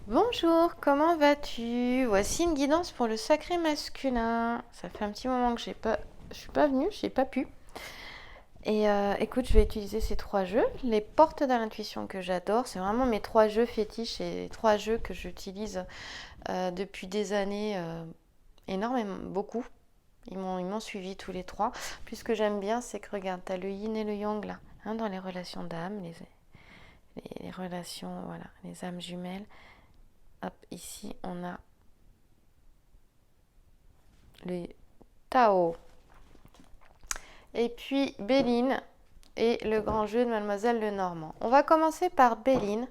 Bonjour, comment vas-tu? Voici une guidance pour le sacré masculin. Ça fait un petit moment que je suis pas venue, j'ai pas pu. Et écoute, je vais utiliser ces trois jeux. Les portes de l'intuition que j'adore, c'est vraiment mes trois jeux fétiches et les trois jeux que j'utilise depuis des années, énormément, beaucoup. Ils m'ont suivi tous les trois. Puis ce que j'aime bien, c'est que regarde, t'as le yin et le yang là, hein, dans les relations d'âme, les relations, voilà, les âmes jumelles. Hop, ici on a le Tao. Et puis Béline et le grand jeu de Mademoiselle Lenormand. On va commencer par Béline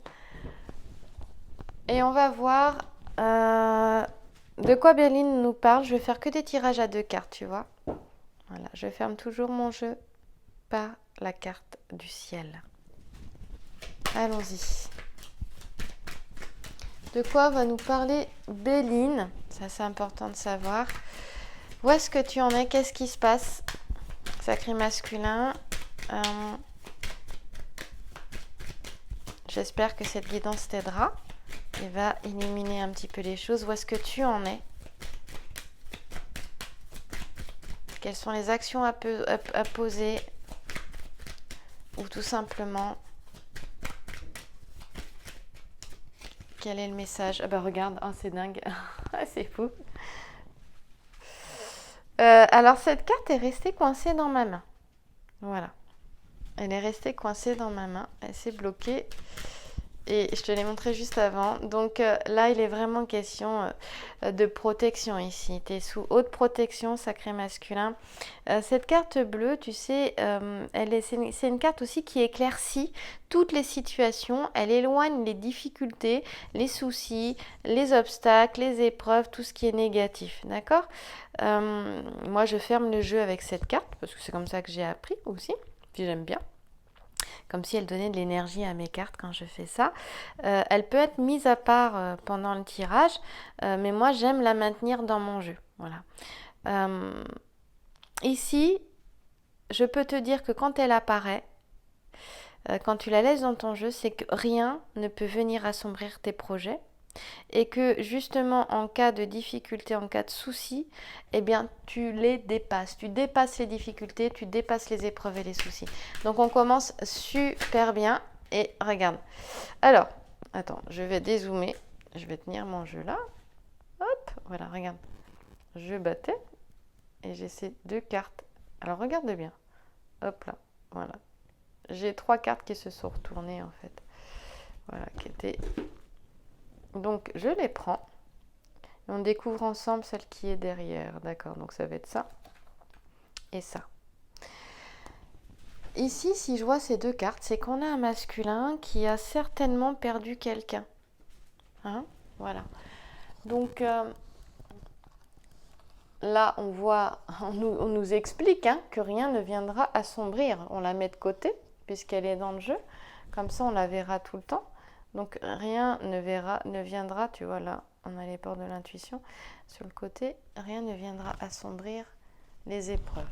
et on va voir de quoi Béline nous parle. Je vais faire que des tirages à deux cartes, tu vois. Voilà, je ferme toujours mon jeu par la carte du ciel. Allons-y. De quoi va nous parler Béline? Ça, c'est important de savoir. Où est-ce que tu en es? Qu'est-ce qui se passe? Sacré masculin. J'espère que cette guidance t'aidera et va illuminer un petit peu les choses. Où est-ce que tu en es? Quelles sont les actions à poser? Ou tout simplement, quel est le message? Ah bah regarde, oh, c'est dingue, c'est fou. Alors cette carte est restée coincée dans ma main. Voilà. Elle est restée coincée dans ma main. Elle s'est bloquée. Et je te l'ai montré juste avant. Donc là, il est vraiment question de protection ici. Tu es sous haute protection, sacré masculin. Cette carte bleue, tu sais, c'est une carte aussi qui éclaircit toutes les situations. Elle éloigne les difficultés, les soucis, les obstacles, les épreuves, tout ce qui est négatif. D'accord? Moi, je ferme le jeu avec cette carte parce que c'est comme ça que j'ai appris aussi. Puis j'aime bien. Comme si elle donnait de l'énergie à mes cartes quand je fais ça. Elle peut être mise à part pendant le tirage, mais moi j'aime la maintenir dans mon jeu. Voilà. Ici, je peux te dire que quand elle apparaît, quand tu la laisses dans ton jeu, c'est que rien ne peut venir assombrir tes projets. Et que justement en cas de difficulté, en cas de souci, eh bien tu les dépasses. Tu dépasses les difficultés, tu dépasses les épreuves et les soucis. Donc on commence super bien et regarde. Alors, attends, je vais dézoomer. Je vais tenir mon jeu là. Hop, voilà, regarde. Je battais et j'ai ces deux cartes. Alors regarde bien. Hop là, voilà. J'ai trois cartes qui se sont retournées en fait. Voilà, qui étaient... Donc je les prends. On découvre ensemble celle qui est derrière. D'accord, donc ça va être ça et ça. Ici, si je vois ces deux cartes, c'est qu'on a un masculin qui a certainement perdu quelqu'un. Hein? Voilà. Donc là, on voit, on nous explique hein, que rien ne viendra assombrir. On la met de côté puisqu'elle est dans le jeu. Comme ça, on la verra tout le temps. Donc rien ne viendra, tu vois là, on a les portes de l'intuition sur le côté, rien ne viendra assombrir les épreuves.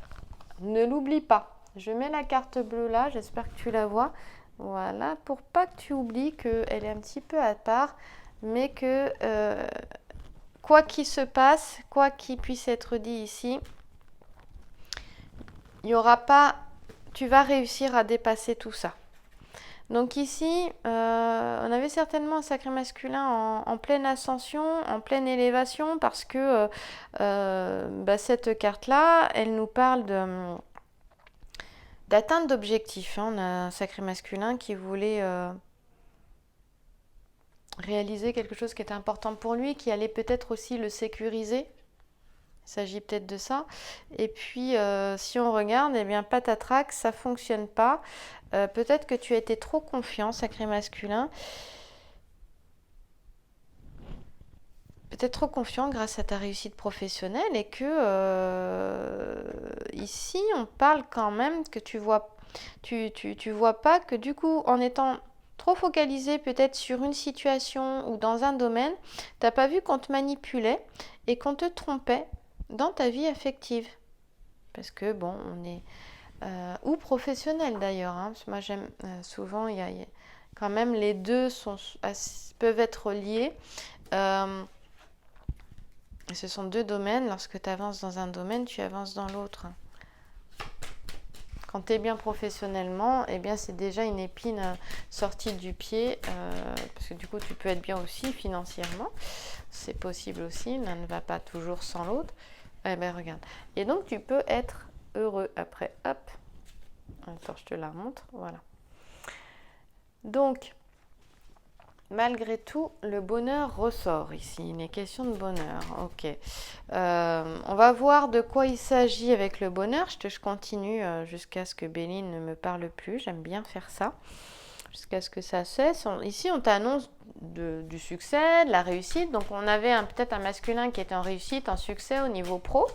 Ne l'oublie pas. Je mets la carte bleue là, j'espère que tu la vois. Voilà, pour pas que tu oublies qu'elle est un petit peu à part, mais que quoi qu'il se passe, quoi qu'il puisse être dit ici, il y aura pas, tu vas réussir à dépasser tout ça. Donc ici, on avait certainement un sacré masculin en pleine ascension, en pleine élévation, parce que cette carte-là, elle nous parle d'atteinte d'objectifs. Hein. On a un sacré masculin qui voulait réaliser quelque chose qui était important pour lui, qui allait peut-être aussi le sécuriser. Il s'agit peut-être de ça. Et puis, si on regarde, eh bien, patatrac, ça ne fonctionne pas. Peut-être que tu as été trop confiant, sacré masculin. Peut-être trop confiant grâce à ta réussite professionnelle et que ici, on parle quand même que tu vois pas que du coup, en étant trop focalisé peut-être sur une situation ou dans un domaine, t'as pas vu qu'on te manipulait et qu'on te trompait dans ta vie affective. Parce que bon, on est ou professionnel d'ailleurs. Hein, parce que moi j'aime souvent il quand même, les deux peuvent être liés. Ce sont deux domaines. Lorsque tu avances dans un domaine, tu avances dans l'autre. Quand tu es bien professionnellement, eh bien, c'est déjà une épine sortie du pied, parce que du coup, tu peux être bien aussi financièrement. C'est possible aussi, l'un ne va pas toujours sans l'autre. Eh bien, regarde. Et donc, tu peux être heureux après. Hop. Attends, je te la montre. Voilà. Donc, malgré tout, le bonheur ressort ici. Il est question de bonheur. Ok. On va voir de quoi il s'agit avec le bonheur. Je continue jusqu'à ce que Béline ne me parle plus. J'aime bien faire ça. Jusqu'à ce que ça cesse. Ici, on t'annonce du succès, de la réussite. Donc, on avait peut-être un masculin qui était en réussite, en succès au niveau pro.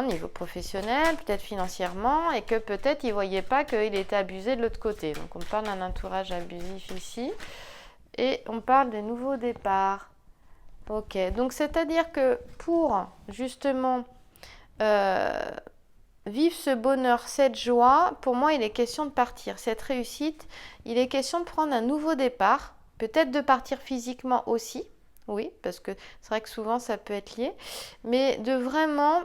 Niveau professionnel, peut-être financièrement, et que peut-être il ne voyait pas qu'il était abusé de l'autre côté. Donc on parle d'un entourage abusif ici, et on parle des nouveaux départs. Ok, donc c'est-à-dire que pour justement vivre ce bonheur, cette joie, pour moi il est question de partir. Cette réussite, il est question de prendre un nouveau départ, peut-être de partir physiquement aussi. Oui, parce que c'est vrai que souvent ça peut être lié, mais de vraiment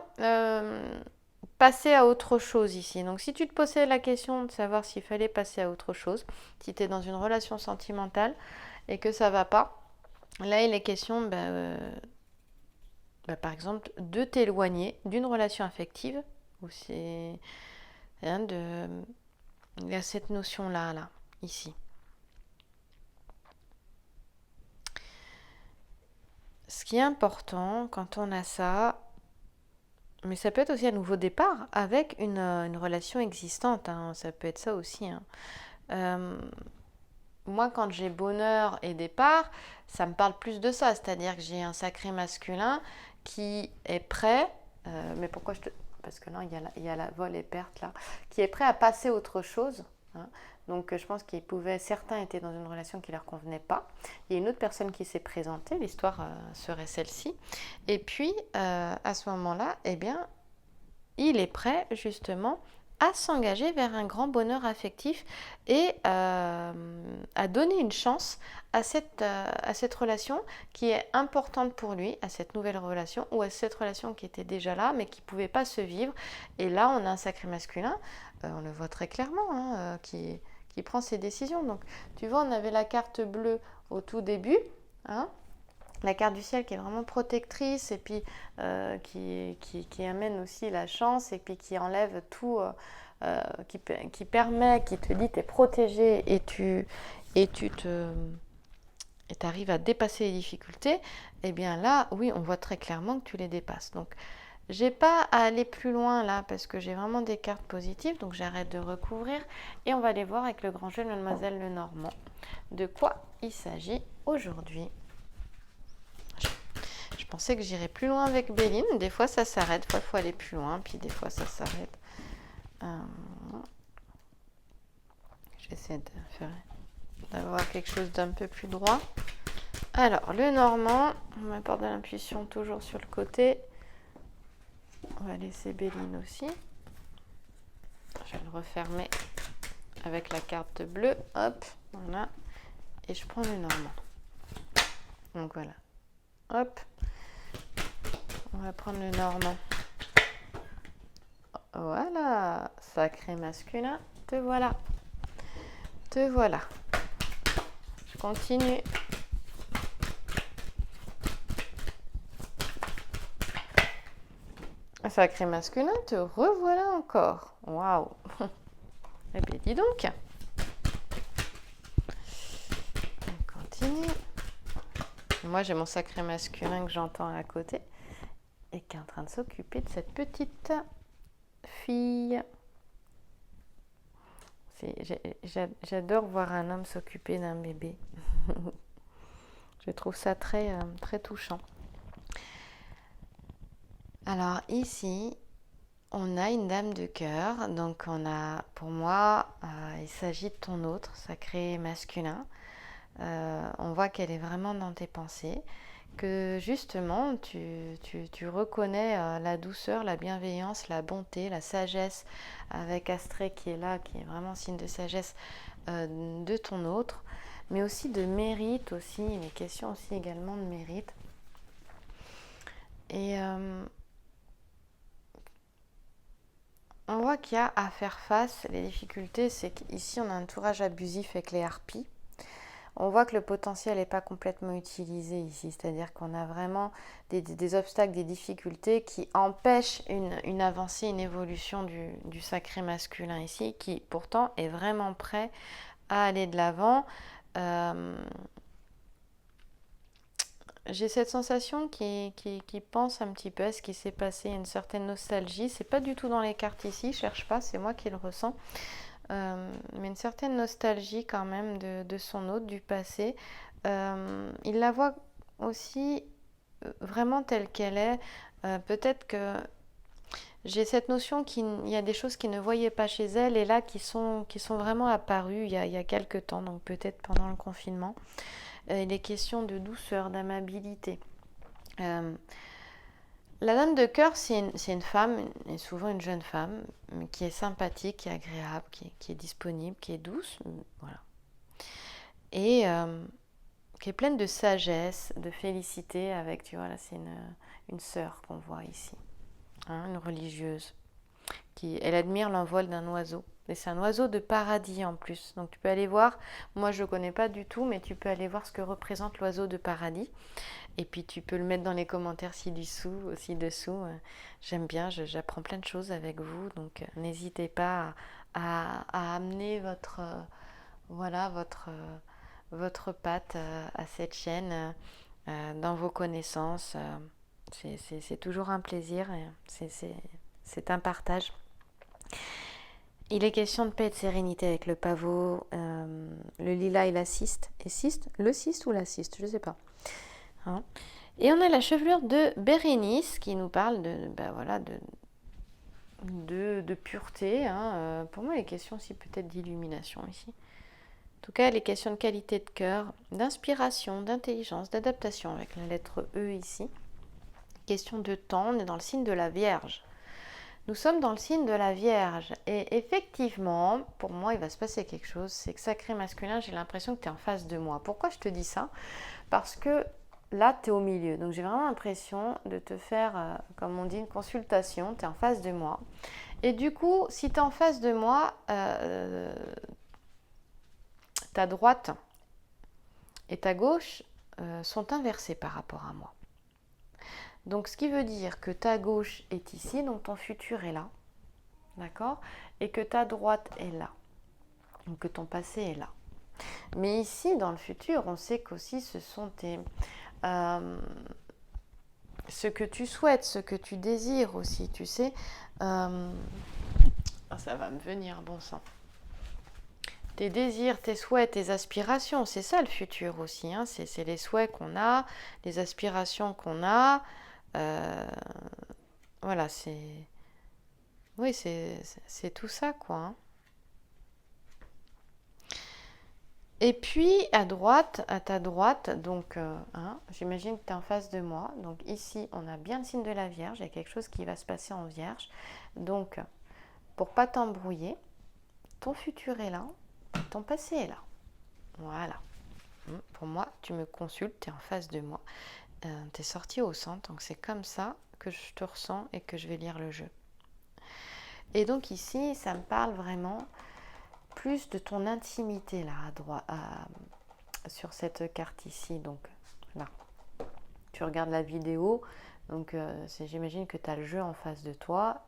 passer à autre chose ici. Donc si tu te posais la question de savoir s'il fallait passer à autre chose, si tu es dans une relation sentimentale et que ça va pas, là il est question par exemple de t'éloigner d'une relation affective où c'est il y a cette notion là ici. Ce qui est important quand on a ça, mais ça peut être aussi un nouveau départ avec une relation existante, ça peut être ça aussi. Moi, quand j'ai bonheur et départ, ça me parle plus de ça, c'est-à-dire que j'ai un sacré masculin qui est prêt, mais pourquoi parce que là, il y a la vol et perte là, qui est prêt à passer à autre chose. Donc je pense certains étaient dans une relation qui ne leur convenait pas. Il y a une autre personne qui s'est présentée, l'histoire serait celle-ci. Et puis à ce moment-là, eh bien, il est prêt justement à s'engager vers un grand bonheur affectif et à donner une chance à cette relation qui est importante pour lui, à cette nouvelle relation ou à cette relation qui était déjà là mais qui ne pouvait pas se vivre. Et là, on a un sacré masculin, on le voit très clairement, qui prend ses décisions. Donc, tu vois, on avait la carte bleue au tout début, la carte du ciel qui est vraiment protectrice et puis qui amène aussi la chance et puis qui enlève tout, qui permet, qui te dit tu es protégé et tu arrives à dépasser les difficultés. Et bien là, oui, on voit très clairement que tu les dépasses. Donc, j'ai pas à aller plus loin là parce que j'ai vraiment des cartes positives, donc j'arrête de recouvrir et on va aller voir avec le grand jeu de Mademoiselle Lenormand de quoi il s'agit aujourd'hui. Je pensais que j'irais plus loin avec Béline. Des fois, ça s'arrête. Des fois, il faut aller plus loin. Puis des fois, ça s'arrête. J'essaie d'avoir quelque chose d'un peu plus droit. Alors, le Normand. On m'apporte de l'intuition toujours sur le côté. On va laisser Béline aussi. Je vais le refermer avec la carte bleue. Hop, voilà. Et je prends le Normand. Donc, voilà. Hop. On va prendre le Normand. Voilà, sacré masculin, te voilà. Te voilà. Je continue. Sacré masculin, te revoilà encore. Waouh. Eh bien, dis donc. On continue. Moi, j'ai mon sacré masculin que j'entends à côté et qui est en train de s'occuper de cette petite fille. J'adore voir un homme s'occuper d'un bébé. Je trouve ça très, très touchant. Alors ici, on a une dame de cœur. Donc pour moi, il s'agit de ton autre sacré masculin. On voit qu'elle est vraiment dans tes pensées, que justement tu reconnais la douceur, la bienveillance, la bonté, la sagesse avec Astrée qui est là, qui est vraiment signe de sagesse de ton autre, mais aussi de mérite aussi, il est question aussi également de mérite. Et on voit qu'il y a à faire face, les difficultés, c'est qu'ici on a un entourage abusif avec les harpies. On voit que le potentiel n'est pas complètement utilisé ici, c'est-à-dire qu'on a vraiment des obstacles, des difficultés qui empêchent une avancée, une évolution du sacré masculin ici, qui pourtant est vraiment prêt à aller de l'avant. J'ai cette sensation qui pense un petit peu à ce qui s'est passé, une certaine nostalgie. C'est pas du tout dans les cartes ici, je cherche pas, c'est moi qui le ressens. Mais une certaine nostalgie quand même de son hôte, du passé. Il la voit aussi vraiment telle qu'elle est. Peut-être que j'ai cette notion qu'il y a des choses qu'il ne voyait pas chez elle et là qui sont vraiment apparues il y a quelques temps, donc peut-être pendant le confinement. Il est question de douceur, d'amabilité. La dame de cœur, c'est une femme, et souvent une jeune femme, qui est sympathique, qui est agréable, qui est disponible, qui est douce, voilà. Et qui est pleine de sagesse, de félicité avec, tu vois, là c'est une sœur qu'on voit ici, hein, une religieuse. Elle admire l'envol d'un oiseau. Et c'est un oiseau de paradis en plus. Donc tu peux aller voir, moi je ne connais pas du tout, mais tu peux aller voir ce que représente l'oiseau de paradis. Et puis tu peux le mettre dans les commentaires ci-dessous, ci-dessous. J'aime bien, j'apprends plein de choses avec vous. Donc n'hésitez pas à amener votre patte à cette chaîne dans vos connaissances. C'est toujours un plaisir. C'est un partage. Il est question de paix et de sérénité avec le pavot, le lilas et la cyste. Et cyste, le cyste ou la cyste, je ne sais pas. Hein. Et on a la chevelure de Bérénice qui nous parle de pureté. Hein. Pour moi, il est question aussi peut-être d'illumination ici. En tout cas, il est question de qualité de cœur, d'inspiration, d'intelligence, d'adaptation avec la lettre E ici. Question de temps, on est dans le signe de la Vierge. Nous sommes dans le signe de la Vierge et effectivement, pour moi, il va se passer quelque chose. C'est que sacré masculin, j'ai l'impression que tu es en face de moi. Pourquoi je te dis ça? Parce que là, tu es au milieu. Donc, j'ai vraiment l'impression de te faire, comme on dit, une consultation. Tu es en face de moi. Et du coup, si tu es en face de moi, ta droite et ta gauche sont inversées par rapport à moi. Donc, ce qui veut dire que ta gauche est ici, donc ton futur est là, d'accord? Et que ta droite est là, donc que ton passé est là. Mais ici, dans le futur, on sait qu'aussi ce sont ce que tu souhaites, ce que tu désires aussi, tu sais. Ça va me venir, bon sang. Tes désirs, tes souhaits, tes aspirations, c'est ça le futur aussi, hein? C'est les souhaits qu'on a, les aspirations qu'on a. Voilà, oui, c'est tout ça, quoi. Hein. Et puis, à ta droite, donc, j'imagine que tu es en face de moi. Donc, ici, on a bien le signe de la Vierge. Il y a quelque chose qui va se passer en Vierge. Donc, pour pas t'embrouiller, ton futur est là, ton passé est là. Voilà. Pour moi, tu me consultes, tu es en face de moi. Tu es sorti au centre, donc c'est comme ça que je te ressens et que je vais lire le jeu. Et donc ici, ça me parle vraiment plus de ton intimité là, à droite, sur cette carte ici. Donc là, tu regardes la vidéo, donc j'imagine que tu as le jeu en face de toi.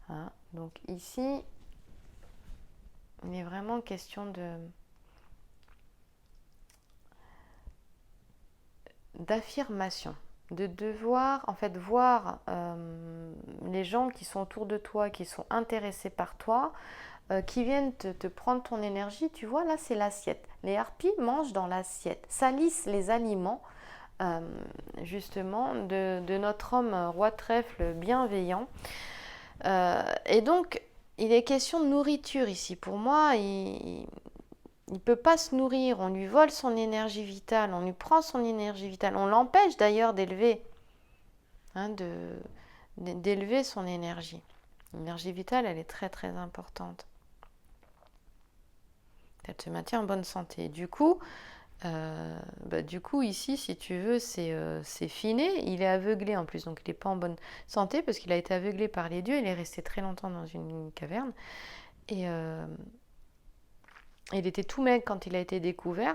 Hein. Donc ici, il est vraiment question d'affirmation, de devoir en fait voir les gens qui sont autour de toi, qui sont intéressés par toi, qui viennent te prendre ton énergie. Tu vois, là c'est l'assiette. Les harpies mangent dans l'assiette, salissent les aliments justement de notre homme roi trèfle bienveillant. Et donc il est question de nourriture ici. Pour moi, il ne peut pas se nourrir, on lui vole son énergie vitale, on lui prend son énergie vitale, on l'empêche d'ailleurs d'élever, hein, d'élever son énergie. L'énergie vitale, elle est très très importante. Elle te maintient en bonne santé. Du coup, ici, si tu veux, c'est Finet. Il est aveuglé en plus, donc il n'est pas en bonne santé parce qu'il a été aveuglé par les dieux. Il est resté très longtemps dans une caverne. Et il était tout maigre quand il a été découvert.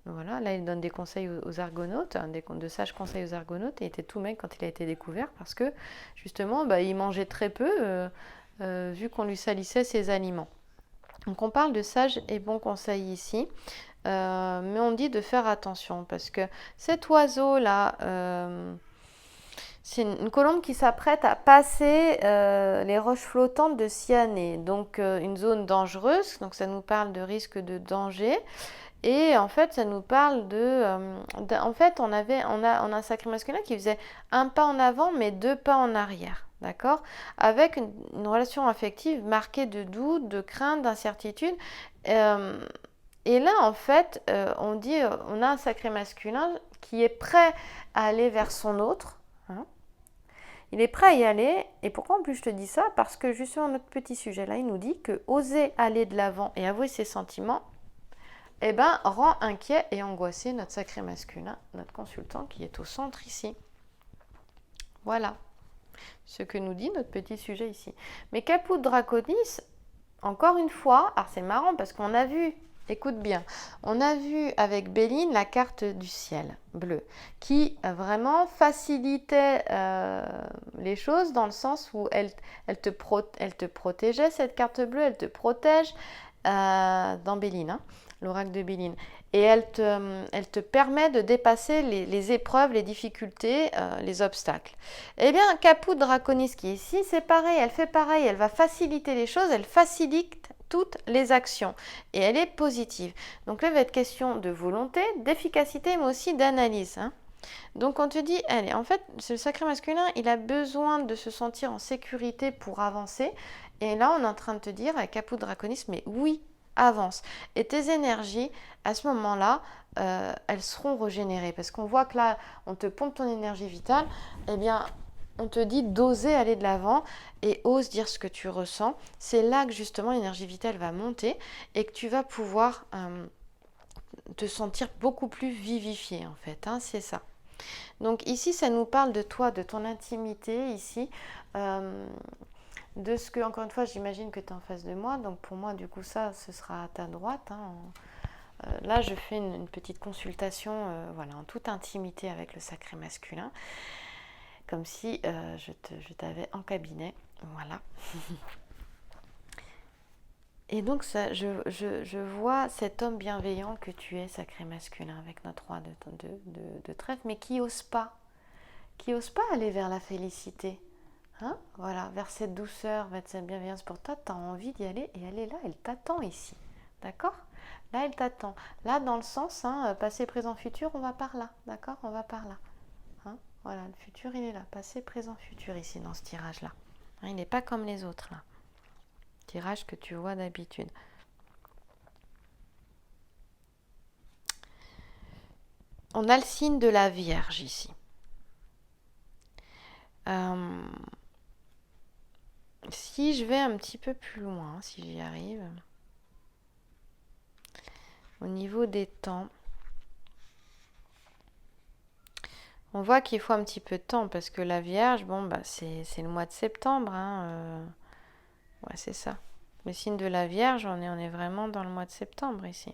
Voilà, là, il donne des conseils aux argonautes, de sages conseils aux argonautes. Et il était tout maigre quand il a été découvert parce que, justement, il mangeait très peu vu qu'on lui salissait ses aliments. Donc on parle de sages et bons conseils ici, mais on dit de faire attention parce que cet oiseau-là, c'est une colombe qui s'apprête à passer les roches flottantes de Siané, donc une zone dangereuse, donc ça nous parle de risque de danger. Et en fait, ça nous parle en fait, on a un sacré masculin qui faisait un pas en avant, mais deux pas en arrière. D'accord? Avec une relation affective marquée de doute, de crainte, d'incertitude. Et là, en fait, on a un sacré masculin qui est prêt à aller vers son autre. Hein. Il est prêt à y aller. Et pourquoi en plus je te dis ça? Parce que justement, notre petit sujet là, il nous dit que oser aller de l'avant et avouer ses sentiments, rend inquiet et angoissé notre sacré masculin, notre consultant qui est au centre ici. Voilà ce que nous dit notre petit sujet ici. Mais Caput Draconis, encore une fois, alors c'est marrant parce qu'on a vu, écoute bien, on a vu avec Béline la carte du ciel bleu qui vraiment facilitait les choses dans le sens où elle te protégeait, cette carte bleue, elle te protège dans Béline, hein, l'oracle de Béline. Et elle te permet de dépasser les épreuves, les difficultés, les obstacles. Eh bien, Caput Draconis qui est ici, c'est pareil, elle fait pareil, elle va faciliter les choses, elle facilite toutes les actions et elle est positive. Donc là, il va être question de volonté, d'efficacité, mais aussi d'analyse. Hein. Donc on te dit, allez, en fait, ce sacré masculin, il a besoin de se sentir en sécurité pour avancer. Et là, on est en train de te dire, avec Caput Draconis, mais oui, avance. Et tes énergies, à ce moment-là, elles seront régénérées. Parce qu'on voit que là, on te pompe ton énergie vitale, eh bien, on te dit d'oser aller de l'avant et ose dire ce que tu ressens. C'est là que justement l'énergie vitale va monter et que tu vas pouvoir te sentir beaucoup plus vivifié en fait. Hein, c'est ça. Donc ici, ça nous parle de toi, de ton intimité ici. De ce que, encore une fois, j'imagine que tu es en face de moi. Donc pour moi, du coup, ça, ce sera à ta droite. Hein. Là, je fais une petite consultation voilà, en toute intimité avec le sacré masculin. Comme si je t'avais en cabinet. Voilà. Et donc, ça, je vois cet homme bienveillant que tu es, sacré masculin, avec notre roi de trèfle, mais qui n'ose pas. Qui n'ose pas aller vers la félicité. Hein, voilà, vers cette douceur, vers cette bienveillance pour toi, tu as envie d'y aller et elle est là, elle t'attend ici. D'accord? Là, elle t'attend. Là, dans le sens, hein, passé, présent, futur, on va par là. D'accord? On va par là. Hein, voilà, le futur, il est là. Passé, présent, futur ici, dans ce tirage-là. Hein, il n'est pas comme les autres, là. Tirage que tu vois d'habitude. On a le signe de la Vierge ici. Si je vais un petit peu plus loin, si j'y arrive, au niveau des temps, on voit qu'il faut un petit peu de temps parce que la Vierge, bon, c'est le mois de septembre. Hein, ouais, c'est ça. Le signe de la Vierge, on est vraiment dans le mois de septembre ici.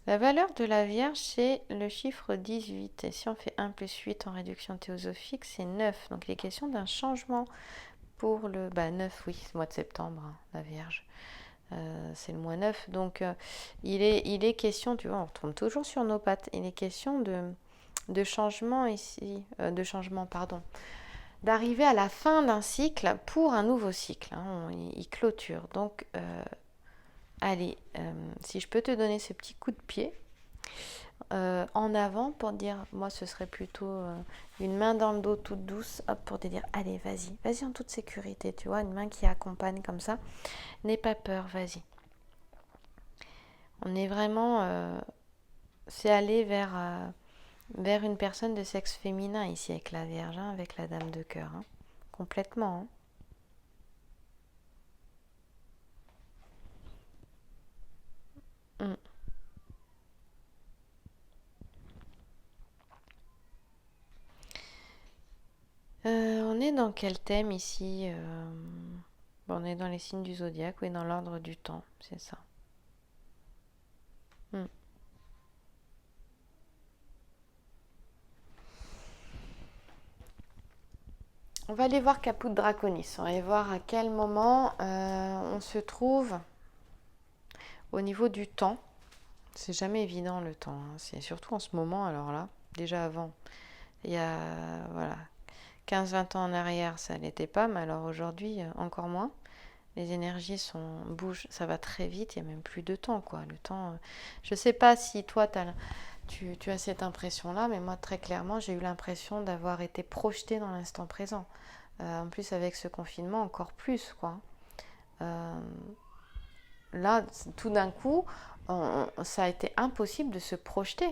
La valeur de la Vierge, c'est le chiffre 18. Et si on fait 1 plus 8 en réduction théosophique, c'est 9. Donc il est question d'un changement pour le 9, oui, c'est le mois de septembre, hein, la Vierge. C'est le mois 9. Donc il est question, tu vois, on retombe toujours sur nos pattes. Il est question de changement ici, d'arriver à la fin d'un cycle pour un nouveau cycle. Hein, il clôture. Donc, allez, si je peux te donner ce petit coup de pied, en avant pour dire, moi ce serait plutôt une main dans le dos toute douce, hop, pour te dire, allez, vas-y en toute sécurité, tu vois, une main qui accompagne comme ça. N'aie pas peur, vas-y. On est vraiment, c'est aller vers une personne de sexe féminin ici avec la Vierge, hein, avec la Dame de cœur, hein. Complètement, hein. Mm. On est dans quel thème ici? Bon, on est dans les signes du zodiaque, oui, dans l'ordre du temps, c'est ça. Mm. On va aller voir Caput Draconis. On va aller voir à quel moment on se trouve au niveau du temps. C'est jamais évident le temps, hein. C'est surtout en ce moment, alors là, déjà avant. Il y a voilà, 15-20 ans en arrière, ça n'était pas, mais alors aujourd'hui, encore moins. Les énergies bougent, ça va très vite, il n'y a même plus de temps, quoi. Le temps, je ne sais pas si toi, tu as cette impression-là, mais moi, très clairement, j'ai eu l'impression d'avoir été projetée dans l'instant présent. En plus, avec ce confinement, encore plus, quoi. Euh, Là, tout d'un coup, ça a été impossible de se projeter.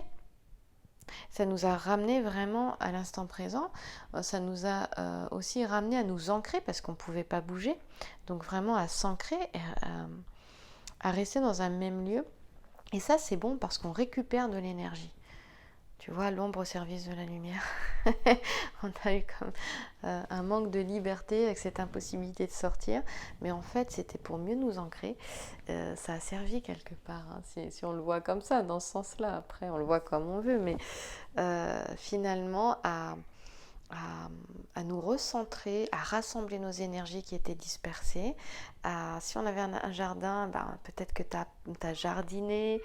Ça nous a ramené vraiment à l'instant présent. Ça nous a aussi ramené à nous ancrer parce qu'on ne pouvait pas bouger. Donc vraiment à s'ancrer, à rester dans un même lieu. Et ça, c'est bon parce qu'on récupère de l'énergie. Tu vois, l'ombre au service de la lumière. On a eu comme un manque de liberté avec cette impossibilité de sortir. Mais en fait, c'était pour mieux nous ancrer. Ça a servi quelque part, hein, si on le voit comme ça, dans ce sens-là. Après, on le voit comme on veut. Mais finalement, à nous recentrer, à rassembler nos énergies qui étaient dispersées. Si on avait un jardin, ben, peut-être que tu as jardiné,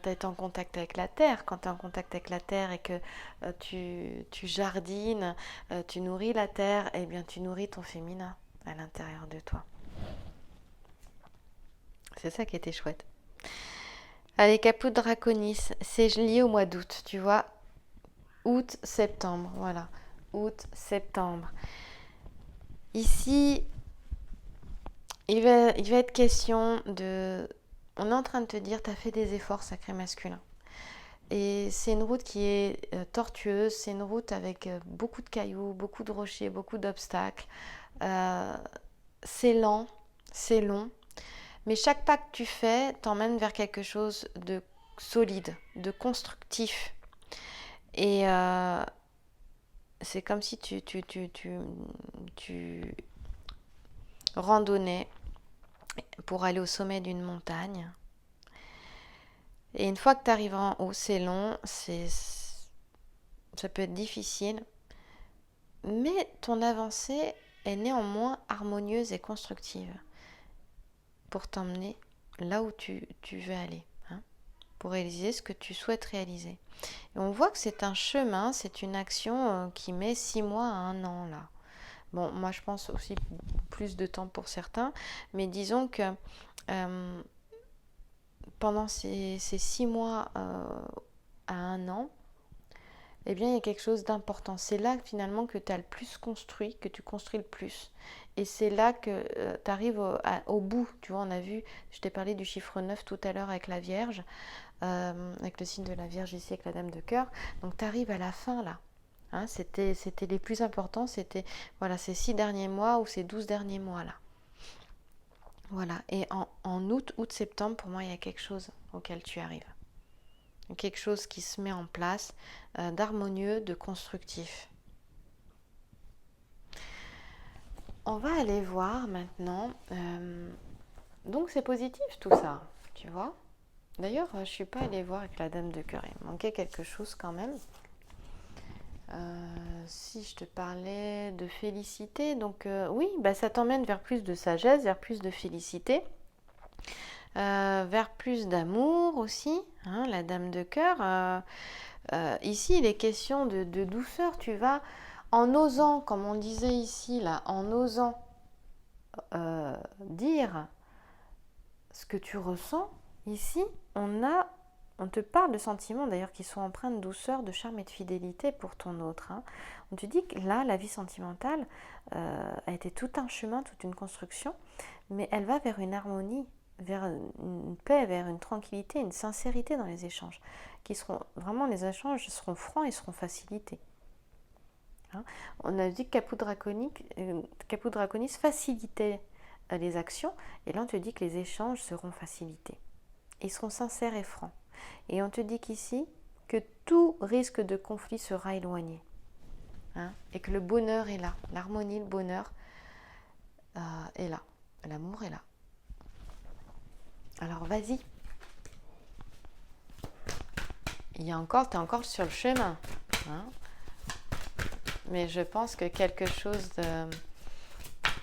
tu as été en contact avec la terre. Quand tu es en contact avec la terre et que tu jardines, tu nourris la terre, eh bien tu nourris ton féminin à l'intérieur de toi. C'est ça qui était chouette. Allez, Caput Draconis, c'est lié au mois d'août, tu vois. Août, septembre, voilà. Août, septembre. Ici, il va être question de... On est en train de te dire, tu as fait des efforts sacrés masculins. Et c'est une route qui est tortueuse, c'est une route avec beaucoup de cailloux, beaucoup de rochers, beaucoup d'obstacles. Euh, c'est lent, c'est long, mais chaque pas que tu fais t'emmène vers quelque chose de solide, de constructif. Et c'est comme si tu randonnais pour aller au sommet d'une montagne. Et une fois que tu arrives en haut, c'est long, ça peut être difficile, mais ton avancée est néanmoins harmonieuse et constructive pour t'emmener là où tu veux aller, hein, pour réaliser ce que tu souhaites réaliser. Et on voit que c'est un chemin, c'est une action qui met 6 mois à 1 an là. Bon, moi je pense aussi plus de temps pour certains, mais disons que pendant ces 6 mois à 1 an, eh bien, il y a quelque chose d'important. C'est là finalement que tu as le plus construit, que tu construis le plus. Et c'est là que tu arrives au bout. Tu vois, on a vu, je t'ai parlé du chiffre 9 tout à l'heure avec la Vierge, avec le signe de la Vierge ici avec la Dame de cœur. Donc tu arrives à la fin là. Hein, c'était les plus importants, c'était voilà, ces 6 derniers mois ou ces 12 derniers mois là. Voilà, et en août-septembre, pour moi, il y a quelque chose auquel tu arrives. Quelque chose qui se met en place, d'harmonieux, de constructif. On va aller voir maintenant. Donc c'est positif tout ça, tu vois. D'ailleurs, je ne suis pas allée voir avec la Dame de cœur. Il manquait quelque chose quand même. Si je te parlais de félicité, donc oui, bah, ça t'emmène vers plus de sagesse, vers plus de félicité. Vers plus d'amour aussi, hein, la Dame de cœur. Ici, il est question de douceur. Tu vas, en osant, comme on disait ici, là, en osant dire ce que tu ressens, ici, on a On te parle de sentiments d'ailleurs qui sont empreints de douceur, de charme et de fidélité pour ton autre. Hein. On te dit que là, la vie sentimentale a été tout un chemin, toute une construction, mais elle va vers une harmonie, vers une paix, vers une tranquillité, une sincérité dans les échanges, qui seront vraiment, les échanges seront francs et seront facilités. Hein. On a dit que Caput Draconis facilitait les actions, et là on te dit que les échanges seront facilités. Ils seront sincères et francs. Et on te dit qu'ici, que tout risque de conflit sera éloigné. Hein, et que le bonheur est là. L'harmonie, le bonheur est là. L'amour est là. Alors vas-y. T'es encore sur le chemin. Hein, mais je pense que quelque chose de...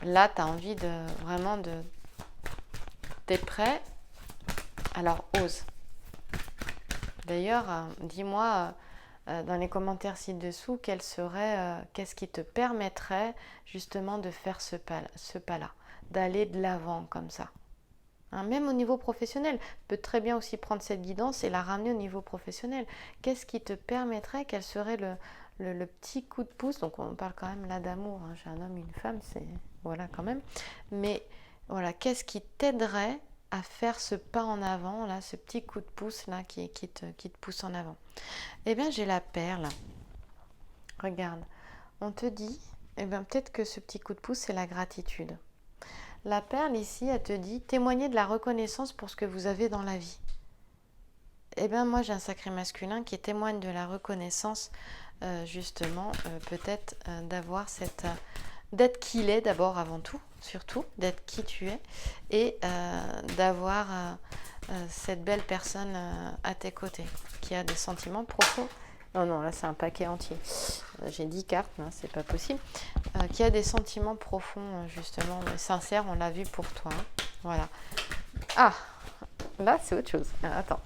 Là, t'as envie de... Vraiment de... T'es prêt? Alors ose. D'ailleurs, dis-moi dans les commentaires ci-dessous qu'est-ce qui te permettrait justement de faire ce pas-là, d'aller de l'avant comme ça. Hein, même au niveau professionnel, tu peux très bien aussi prendre cette guidance et la ramener au niveau professionnel. Qu'est-ce qui te permettrait, quel serait le petit coup de pouce? Donc on parle quand même là d'amour, hein. J'ai un homme, une femme, c'est... Voilà quand même. Mais voilà, qu'est-ce qui t'aiderait à faire ce pas en avant, là, ce petit coup de pouce là qui te pousse en avant? Eh bien, j'ai la perle. Regarde, on te dit, eh bien, peut-être que ce petit coup de pouce, c'est la gratitude. La perle ici, elle te dit, témoignez de la reconnaissance pour ce que vous avez dans la vie. Eh bien, moi, j'ai un sacré masculin qui témoigne de la reconnaissance, justement, peut-être d'avoir cette... d'être qui il est d'abord, avant tout, surtout, d'être qui tu es, et d'avoir cette belle personne à tes côtés, qui a des sentiments profonds. Non, là c'est un paquet entier. J'ai 10 cartes, hein, c'est pas possible. Qui a des sentiments profonds, justement, sincères, on l'a vu pour toi. Hein. Voilà. Ah, là c'est autre chose. Attends.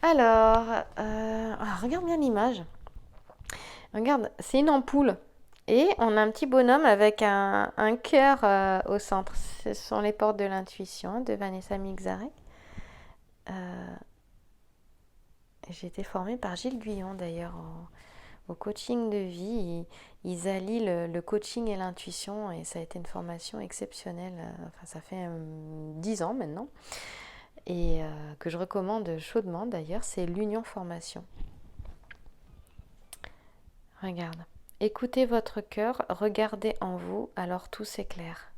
Alors, regarde bien l'image. Regarde, c'est une ampoule. Et on a un petit bonhomme avec un cœur au centre. Ce sont les portes de l'intuition de Vanessa Mixarek. J'ai été formée par Gilles Guyon d'ailleurs au coaching de vie. Ils allient le coaching et l'intuition et ça a été une formation exceptionnelle. Enfin, ça fait 10 ans maintenant. Et que je recommande chaudement d'ailleurs, c'est l'Union Formation. Regarde. Écoutez votre cœur, regardez en vous, alors tout s'éclaire.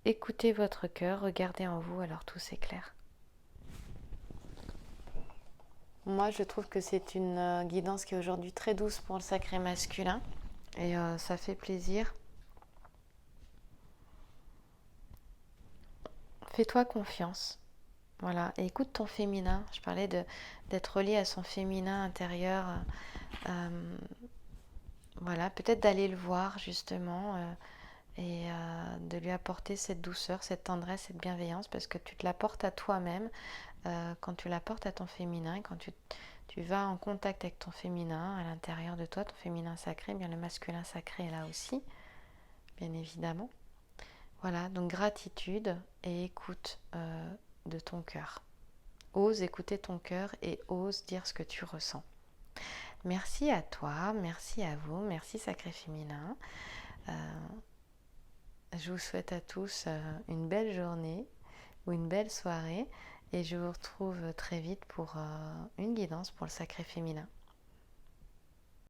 Écoutez votre cœur, regardez en vous, alors tout s'éclaire. Moi, je trouve que c'est une guidance qui est aujourd'hui très douce pour le sacré masculin. Et ça fait plaisir. Fais-toi confiance. Voilà, et écoute ton féminin. Je parlais d'être relié à son féminin intérieur. Voilà, peut-être d'aller le voir justement et de lui apporter cette douceur, cette tendresse, cette bienveillance, parce que tu te l'apportes à toi-même quand tu l'apportes à ton féminin, quand tu vas en contact avec ton féminin à l'intérieur de toi, ton féminin sacré, bien le masculin sacré est là aussi, bien évidemment. Voilà, donc gratitude et écoute de ton cœur. Ose écouter ton cœur et ose dire ce que tu ressens. Merci à toi, merci à vous, merci Sacré Féminin. Je vous souhaite à tous une belle journée ou une belle soirée et je vous retrouve très vite pour une guidance pour le Sacré Féminin.